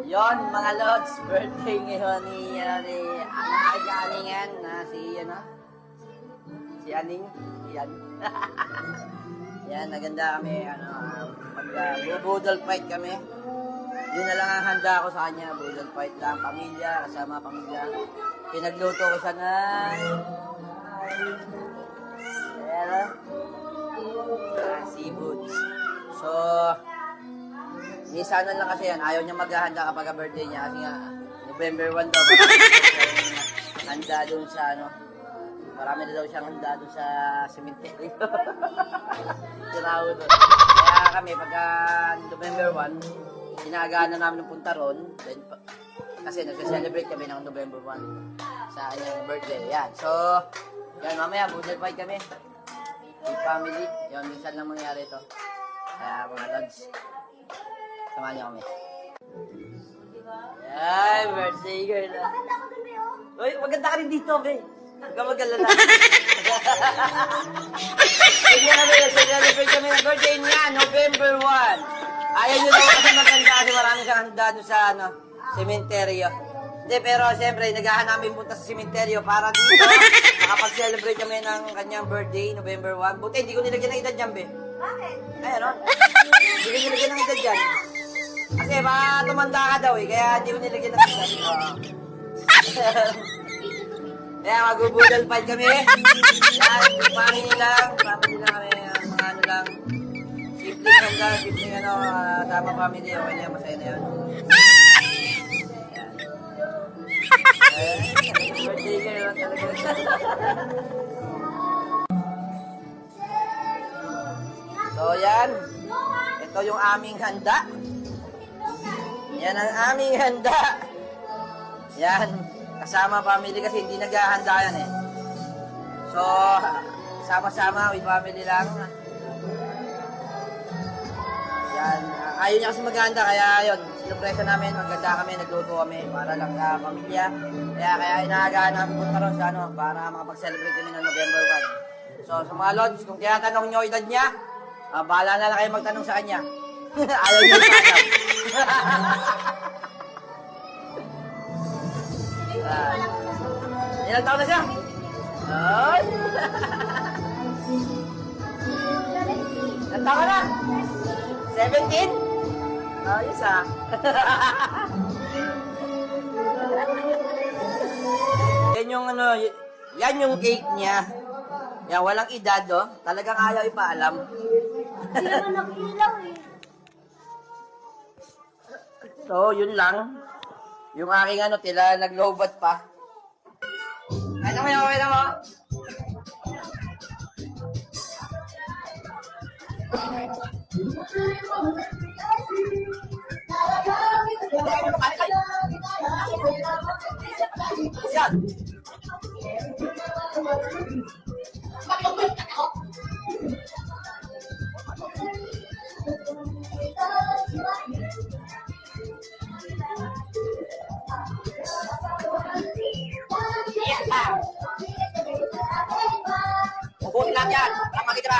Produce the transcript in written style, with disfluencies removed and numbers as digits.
Yon mga lods, birthday ngayon ni Aningan na si Aning, yan. Yan, naganda kami, mag-budol fight kami. Yun na lang ang handa ko sa kanya, budol fight lang, pamilya, kasama pamilya. Pinagluto ko siya ng seafoods. So, minsan lang kasi yan, ayaw niya maghahanda kapag birthday niya kasi nga, November 1 daw, handa doon sa marami na daw siyang handa doon sa cemetery. Siraw doon. Kaya kami, pagka November 1, inaagahan na namin ng punta ron, then, kasi nag-celebrate kami ng November 1 sa kanyang birthday. Yan. So, yan, mamaya, budol fight kami. With family. Yan, minsan lang mangyari ito. Kaya, mga lods, samahan niyo kami. Ay, birthday girl. Uy, maganda ka rin dito, be. Huwag ka mag-alala. Sige na, be. Celebrate kami ng birthday niya, November 1. Ayaw nyo daw kasi maganda kasi marami siyang handa doon sa, sementeryo. Hindi, pero siyempre, naghahan namin punta sa sementeryo para dito, nakapag-celebrate kami ng kanyang birthday, November 1. Buti, hindi ko nilagyan ng edad dyan, be. Bakit? Ay, ano? Hindi ko nilagyan ng edad dyan. Kasi baka tumanda ka daw eh, kaya hindi ko nilagyan ng edad. Kaya mag-budol fight kami. Yan, family lang kami, mga ano lang. Simpleng handa, simpleng sama family, okay na yan, masaya na yun. Birthday ka naman talaga. So yan, ito yung aming handa. Yan ang aming handa. Yan, kasama family kasi hindi naghahanda yan eh. So, sama-sama with family lang. Yan, ayaw niya kasi maghahanda kaya yun, sinupresa namin, maganda kami, nagluto kami para lang sa pamilya. Kaya inaagahan namin punta ron sa para makapag-celebrate kami ng November 1. So, sa mga lods, kung tinatanong nyo edad niya, bahala na lang kayo magtanong sa kanya. Ayaw niyo pa alam. Ilang taon na siya? Ay! Ilang taon na? 17? Ayos ah. Yan yung yan yung cake niya. Yan, walang edad Talagang ayaw ipaalam. Hindi naman nag-ilaw eh. So, yun lang. Yung aking tila nag-lowbat pa. Ano mo yun? Okay na mo? Yan. Ubusin lang yan. Para makikita.